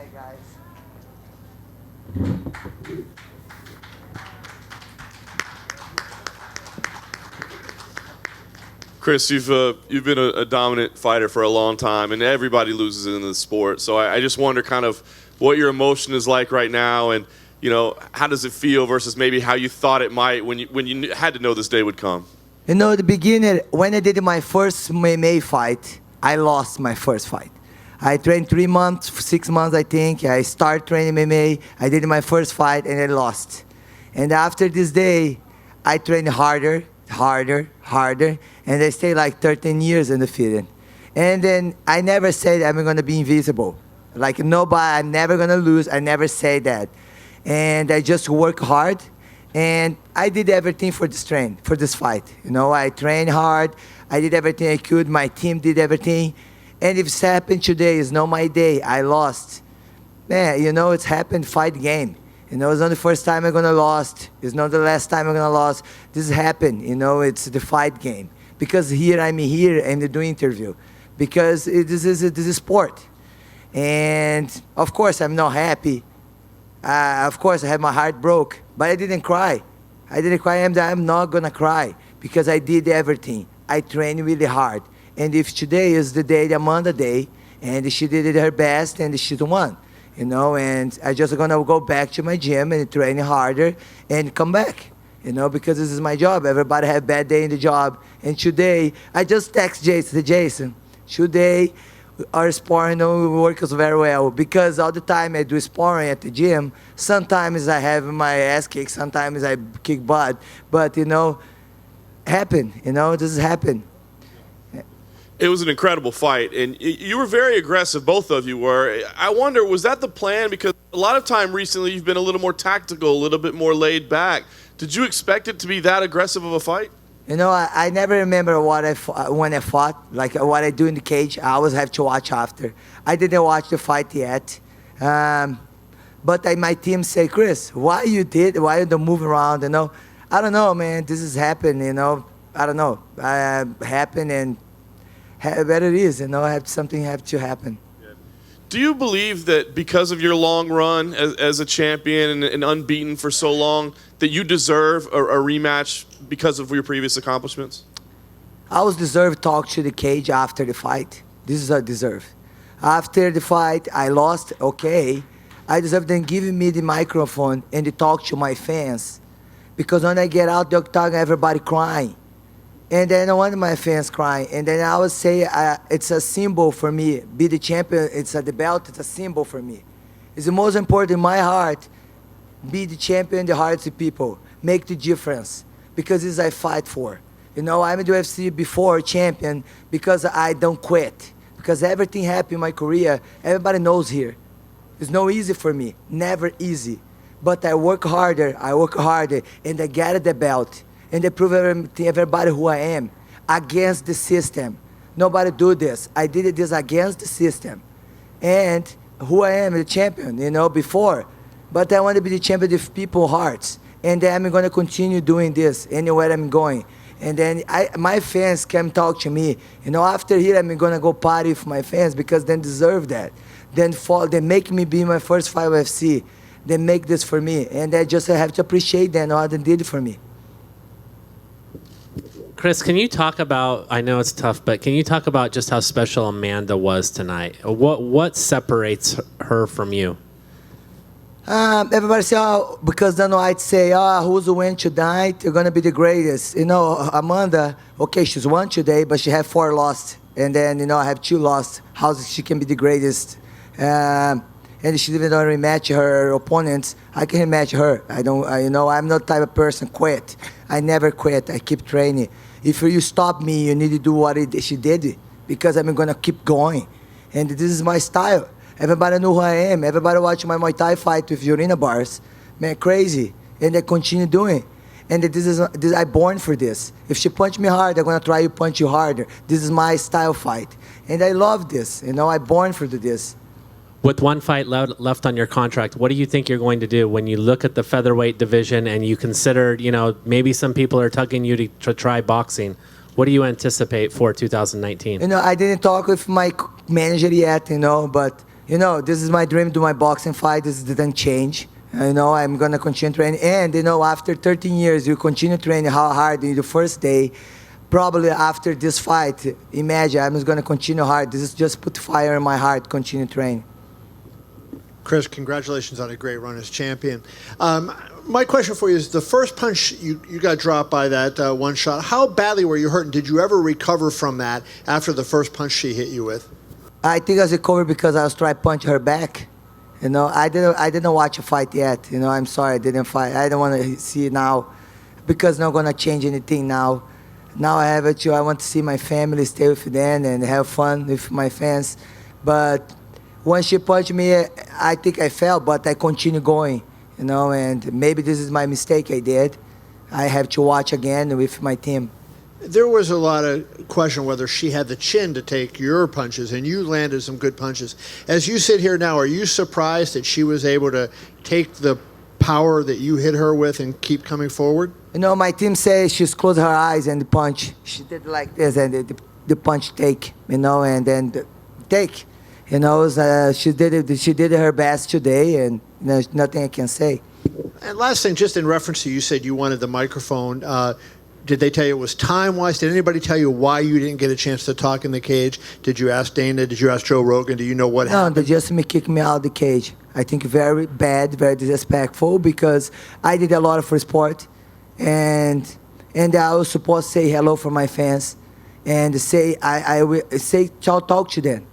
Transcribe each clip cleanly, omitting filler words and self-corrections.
Hey guys. Cris, you've been a dominant fighter for a long time, and everybody loses in the sport. So I just wonder kind of what your emotion is like right now, and how does it feel versus maybe how you thought it might when you had to know this day would come. The beginning, when I did my first MMA fight, I lost my first fight. I trained 3 months, 6 months, I think. I started training MMA. I did my first fight, and I lost. And after this day, I trained harder, and I stayed like 13 years undefeated. And then I never said I'm going to be invisible. Like nobody, I'm never going to lose. I never say that. And I just work hard. And I did everything for this fight. I trained hard. I did everything I could. My team did everything. And if it's happened today, it's not my day. I lost. Man, it's happened fight game. It's not the first time I'm gonna lost. It's not the last time I'm gonna lost. This happened. It's the fight game. Because here I'm here and doing interview. Because this is sport. And of course I'm not happy. Of course I had my heart broke, but I didn't cry. I'm not gonna cry because I did everything. I trained really hard. And if today is the day, the Amanda day, and she did her best and she won. And I just gonna go back to my gym and train harder and come back, because this is my job. Everybody have a bad day in the job. And today, I just text Jason, today our sparring works very well because all the time I do sparring at the gym. Sometimes I have my ass kicked, sometimes I kick butt, but happen, this has happened. It was an incredible fight, and you were very aggressive, both of you were. I wonder, was that the plan? Because a lot of time recently you've been a little more tactical, a little bit more laid back. Did you expect it to be that aggressive of a fight? I never remember when I fought, like what I do in the cage. I always have to watch after. I didn't watch the fight yet. But my team say, Cris, why you don't move around, I don't know, man, this has happened, I don't know. Happened and but it is, something have to happen. Do you believe that because of your long run as a champion and unbeaten for so long, that you deserve a rematch because of your previous accomplishments? I always deserve to talk to the cage after the fight. This is what I deserve. After the fight, I lost, okay. I deserve them giving me the microphone and to talk to my fans. Because when I get out the octagon, everybody crying. And then I want my fans crying. And then I would say it's a symbol for me. Be the champion, the belt, it's a symbol for me. It's the most important in my heart. Be the champion in the hearts of people. Make the difference. Because this is I fight for. I'm in the UFC before champion because I don't quit. Because everything happened in my career. Everybody knows here. It's no easy for me. Never easy. But I work harder, and I get the belt. And they prove everybody who I am against the system. Nobody do this. I did this against the system. And who I am, the champion, before. But I want to be the champion of people's hearts. And then I'm going to continue doing this anywhere I'm going. And then my fans can talk to me. After here, I'm going to go party with my fans because they deserve that. They make me be my first fight UFC. They make this for me. And I just have to appreciate them, what they did for me. Cris, can you talk about, I know it's tough, but can you talk about just how special Amanda was tonight? What separates her from you? Everybody say, because then I'd say, who's the win tonight? You're going to be the greatest. Amanda, okay, she's won today, but she had 4 lost. And then, I have 2 lost. How she can be the greatest? And she even don't rematch her opponents. I can rematch her. I'm not the type of person quit. I never quit. I keep training. If you stop me, you need to do what she did because I'm going to keep going. And this is my style. Everybody know who I am. Everybody watch my Muay Thai fight with urina bars. Man, crazy. And I continue doing. And I'm born for this. If she punch me hard, I'm going to try to punch you harder. This is my style fight. And I love this. I'm born for this. With one fight left on your contract, what do you think you're going to do when you look at the featherweight division and you consider, maybe some people are tugging you to try boxing? What do you anticipate for 2019? I didn't talk with my manager yet, but, you know, this is my dream to do my boxing fight. This didn't change. You know, I'm going to continue training. And, you know, after 13 years, you continue training how hard in the first day. Probably after this fight, imagine I'm just going to continue hard. This is just put fire in my heart, continue training. Cris, congratulations on a great run as champion. My question for you is, the first punch you got dropped by that one shot, how badly were you hurt, and did you ever recover from that after the first punch she hit you with? I think I was recovered because I was trying to punch her back. You know, I didn't watch a fight yet. You know, I'm sorry, I didn't fight. I don't want to see it now because not going to change anything now. Now I have it. I want to see my family, stay with them, and have fun with my fans. But when she punched me, I think I fell, but I continue going. You know, and maybe this is my mistake I did. I have to watch again with my team. There was a lot of question whether she had the chin to take your punches, and you landed some good punches. As you sit here now, are you surprised that she was able to take the power that you hit her with and keep coming forward? You know, my team says she's closed her eyes and the punch. She did like this, and the punch take, you know, and then the take. You know, she did her best today, and there's nothing I can say. And last thing, just in reference to you said you wanted the microphone. Did they tell you it was time-wise? Did anybody tell you why you didn't get a chance to talk in the cage? Did you ask Dana? Did you ask Joe Rogan? Do you know what happened? No, they just kicked me out of the cage. I think very bad, very disrespectful, because I did a lot for sport, and I was supposed to say hello for my fans, and say I will say talk to them.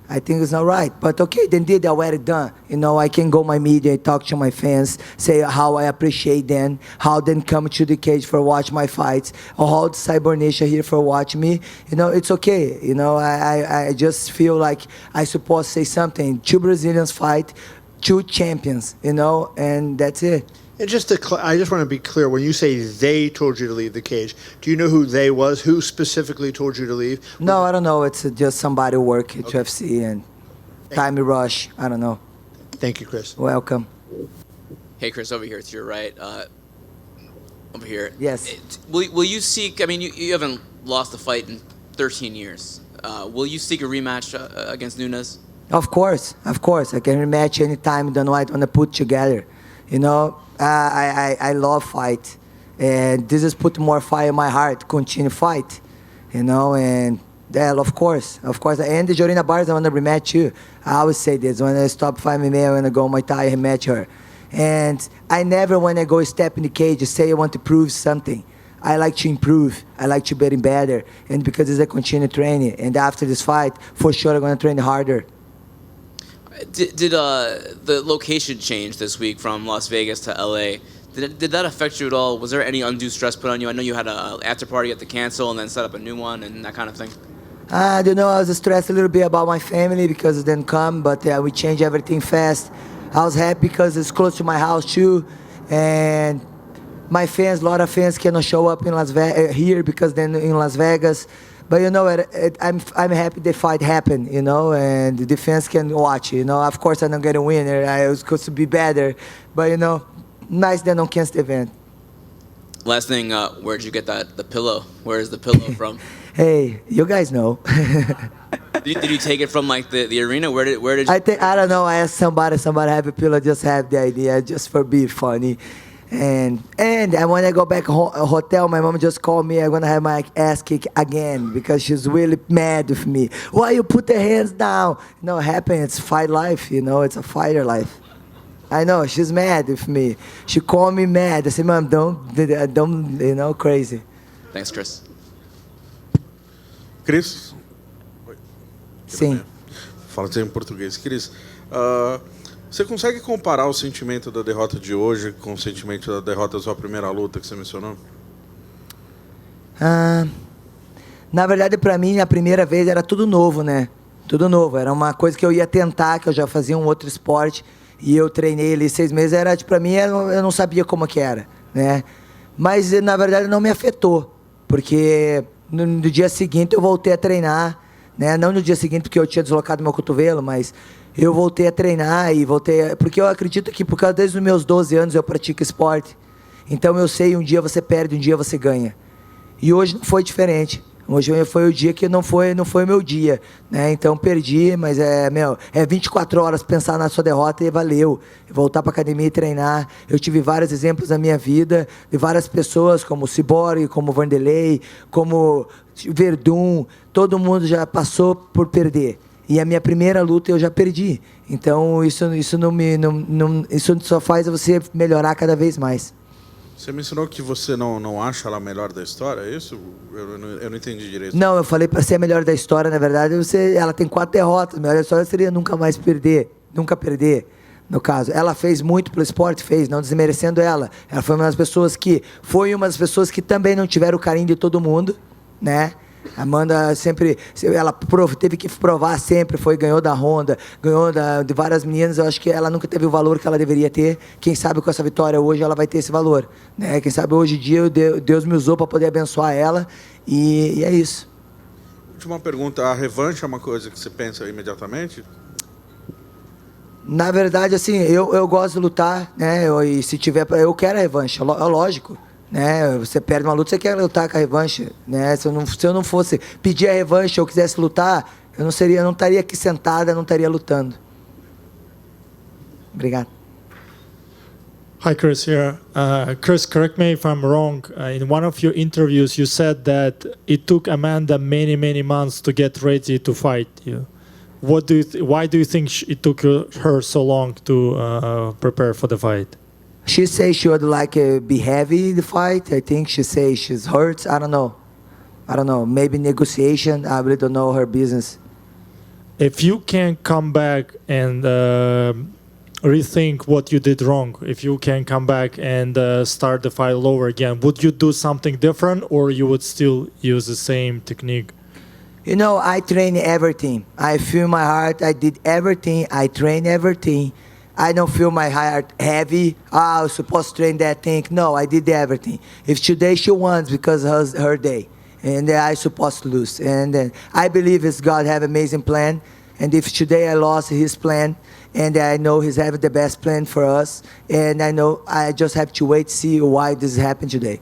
I think it's not right, but okay, then did already done. You know, I can go my media, talk to my fans, say how I appreciate them, how they come to the cage for watch my fights, or how the Cyborg Nation here for watch me. You know, it's okay. You know, I just feel like I supposed to say something. 2 Brazilians fight, 2 champions. You know, and that's it. And just I just want to be clear, when you say they told you to leave the cage, do you know who they was? Who specifically told you to leave? No, I don't know. It's just somebody who work at UFC and time rush. I don't know. Thank you, Cris. Welcome. Hey, Cris, over here to your right. Over here. Yes. Will you seek, I mean, you haven't lost a fight in 13 years. Will you seek a rematch against Nunes? Of course. I can rematch anytime. Don't want to put together. You know, I love fight, and this has put more fire in my heart. Continue fight, you know, and of course. And the Jorina Bars, I want to rematch you. I always say this: when I stop fighting me, I want to go Muay Thai and match her. And I never, when I go step in the cage, say I want to prove something. I like to improve. I like to getting better, and because it's a continued training. And after this fight, for sure, I'm going to train harder. Did the location change this week from Las Vegas to LA? Did that affect you at all? Was there any undue stress put on you? I know you had an after party you had to cancel and then set up a new one and that kind of thing. I don't know. I was stressed a little bit about my family because it didn't come, but we changed everything fast. I was happy because it's close to my house too, and my fans, a lot of fans cannot show up in here because they're in Las Vegas. But you know, I'm happy the fight happened, you know, and the fans can watch, you know. Of course, I don't get a winner. I was supposed to be better. But, you know, nice they don't cancel the event. Last thing, where'd you get the pillow? Where is the pillow from? Hey, you guys know. Did you take it from, like, the arena? Where did you... I don't know. I asked somebody have a pillow, just have the idea, just for being funny. And when I go back hotel, my mom just called me. I'm gonna have my ass kicked again because she's really mad with me. Why you put the hands down? No, happen. It's fight life, you know. It's a fighter life. I know she's mad with me. She called me mad. I said, "Mom, don't, you know, crazy." Thanks, Cris. Cris? Sim. Fala em português. Cris, você consegue comparar o sentimento da derrota de hoje com o sentimento da derrota da sua primeira luta que você mencionou? Na verdade, para mim, a primeira vez era tudo novo, né? Tudo novo. Era uma coisa que eu ia tentar, que eu já fazia um outro esporte. E eu treinei ali 6 meses. Era, para mim, eu não sabia como que era, né? Mas, na verdade, não me afetou. Porque no dia seguinte eu voltei a treinar, né? Não no dia seguinte porque eu tinha deslocado meu cotovelo, mas... eu voltei a treinar porque eu acredito que por causa desde os meus 12 anos eu pratico esporte. Então eu sei, um dia você perde, um dia você ganha. E hoje não foi diferente. Hoje foi o dia que não foi o meu dia, né? Então perdi, mas é 24 horas pensar na sua derrota e valeu. Voltar para academia e treinar. Eu tive vários exemplos na minha vida de várias pessoas, como o Cyborg, como o Vanderlei, como Verdun. Todo mundo já passou por perder. E a minha primeira luta eu já perdi. Então isso só faz você melhorar cada vez mais. Você mencionou que você não acha ela a melhor da história, é isso? Eu não entendi direito. Não, eu falei para ser a melhor da história, na verdade, ela tem 4 derrotas. A melhor da história seria nunca mais perder. Nunca perder, no caso. Ela fez muito pelo esporte, não desmerecendo ela. Ela foi uma das pessoas que também não tiveram o carinho de todo mundo, né? Amanda sempre, ela teve que provar sempre, ganhou da Honda, ganhou de várias meninas. Eu acho que ela nunca teve o valor que ela deveria ter. Quem sabe com essa vitória hoje ela vai ter esse valor, né? Quem sabe hoje em dia Deus me usou para poder abençoar ela e é isso. Última pergunta, a revanche é uma coisa que você pensa imediatamente? Na verdade, assim, eu gosto de lutar, né? E se tiver, eu quero a revanche, é lógico. Né? Você perde uma luta, você quer lutar com a revanche, né? Se eu não fosse pedir a revanche ou quisesse lutar, eu não estaria aqui sentada, não estaria lutando. Obrigado. Hi, Cris here. Cris, correct me if I'm wrong. In one of your interviews, you said that it took Amanda many, many months to get ready to fight you. Why do you think it took her so long to prepare for the fight? She says she would be heavy in the fight. I think she says she's hurt. I don't know. Maybe negotiation. I really don't know her business. If you can come back and rethink what you did wrong, if you can come back and start the fight all over again, would you do something different or you would still use the same technique? You know, I train everything. I feel my heart. I did everything. I train everything. I don't feel my heart heavy. I was supposed to train that thing. No, I did everything. If today she wins because of her day, and I supposed to lose. And then I believe it's God have amazing plan. And if today I lost his plan, and I know he's having the best plan for us, and I know I just have to wait to see why this happened today.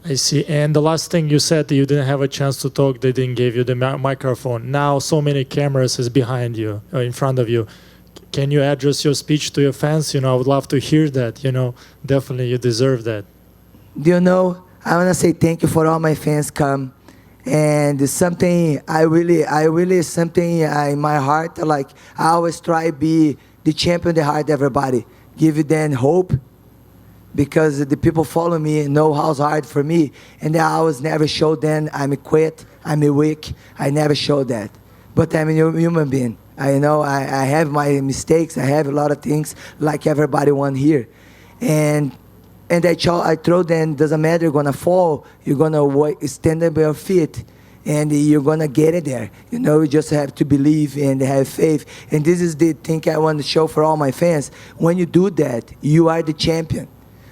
I see. And the last thing you said, you didn't have a chance to talk. They didn't give you the microphone. Now so many cameras is behind you, in front of you. Can you address your speech to your fans? I would love to hear that. Definitely you deserve that. I want to say thank you for all my fans come. And something I really something in my heart, I always try to be the champion of the heart of everybody. Give them hope. Because the people follow me know how hard for me. And I always never show them I'm quit, I'm weak. I never show that. But I'm a human being. I know I have my mistakes. I have a lot of things like everybody want here. And I told them, doesn't matter, you're going to fall. You're going to stand up on your feet. And you're going to get it there. You just have to believe and have faith. And this is the thing I want to show for all my fans. When you do that, you are the champion.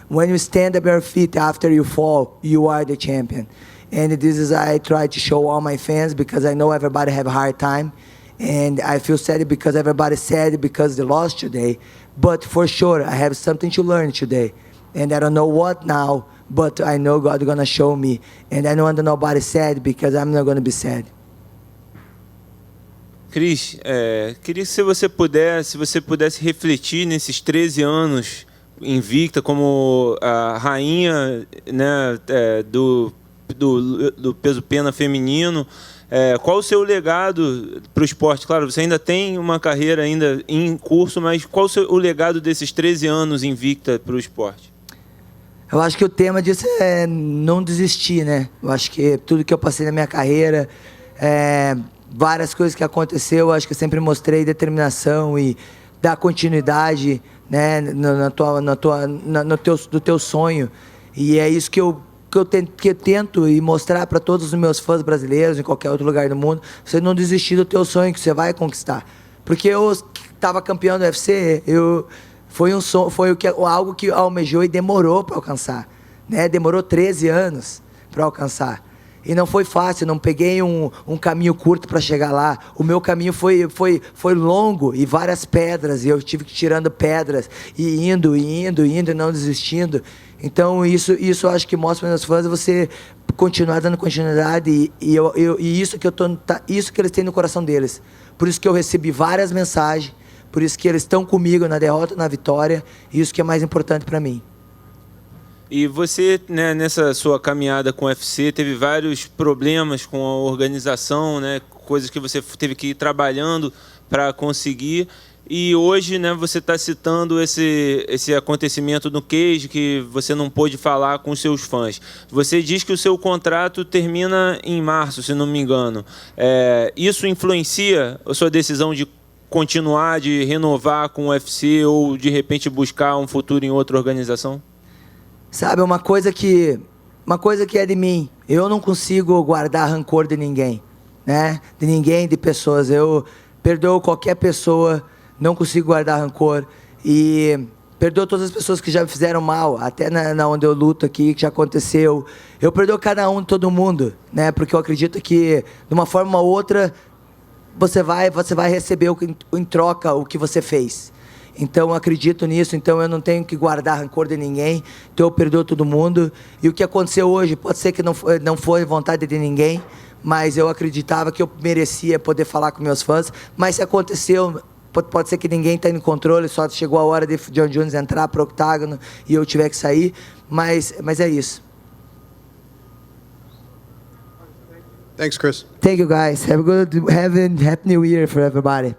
When you stand up on your feet after you fall, you are the champion. And this is I try to show all my fans because I know everybody have a hard time. And I feel sad because everybody sad because they lost today. But for sure, I have something to learn today. And I don't know what now, but I know God is going to show me. And I don't want nobody sad because I'm not going to be sad. Cris, queria que se você pudesse refletir nesses 13 anos invicta como a rainha, né, do peso pena feminino. Qual o seu legado para o esporte? Claro, você ainda tem uma carreira ainda em curso, mas qual o legado desses 13 anos invicta para o esporte? Eu acho que o tema disso é não desistir, né? Eu acho que tudo que eu passei na minha carreira, várias coisas que aconteceu, eu acho que eu sempre mostrei determinação e dar continuidade, né, no teu sonho. E é isso que eu tento e mostrar para todos os meus fãs brasileiros, em qualquer outro lugar do mundo, você não desistir do teu sonho que você vai conquistar. Porque eu estava campeão do UFC, foi algo que almejou e demorou para alcançar, né? Demorou 13 anos para alcançar. E não foi fácil, não peguei um caminho curto para chegar lá. O meu caminho foi longo e várias pedras, e eu tive que ir tirando pedras, e indo, e não desistindo. Então isso eu acho que mostra para os meus fãs, você continuar dando continuidade e isso que isso que eles têm no coração deles. Por isso que eu recebi várias mensagens, por isso que eles estão comigo na derrota, na vitória, e isso que é mais importante para mim. E você, né, nessa sua caminhada com o UFC, teve vários problemas com a organização, né, coisas que você teve que ir trabalhando para conseguir. E hoje, né, você está citando esse acontecimento no Cage, que você não pôde falar com os seus fãs. Você diz que o seu contrato termina em março, se não me engano. Isso influencia a sua decisão de continuar, de renovar com o UFC ou, de repente, buscar um futuro em outra organização? Sabe, uma coisa que é de mim. Eu não consigo guardar rancor de ninguém, né? De ninguém, de pessoas. Eu perdoo qualquer pessoa, não consigo guardar rancor. E perdoo todas as pessoas que já me fizeram mal, até na onde eu luto aqui, que já aconteceu. Eu perdoo cada um, todo mundo, né? Porque eu acredito que, de uma forma ou outra, você vai receber em troca o que você fez. Então, eu acredito nisso, então eu não tenho que guardar rancor de ninguém, então eu perdoo todo mundo. E o que aconteceu hoje, pode ser que não foi vontade de ninguém, mas eu acreditava que eu merecia poder falar com meus fãs. Mas se aconteceu, pode ser que ninguém está no controle, só chegou a hora de John Jones entrar para o octágono e eu tiver que sair, mas é isso. Thanks, Cris. Thank you, guys. Have a happy New Year for everybody.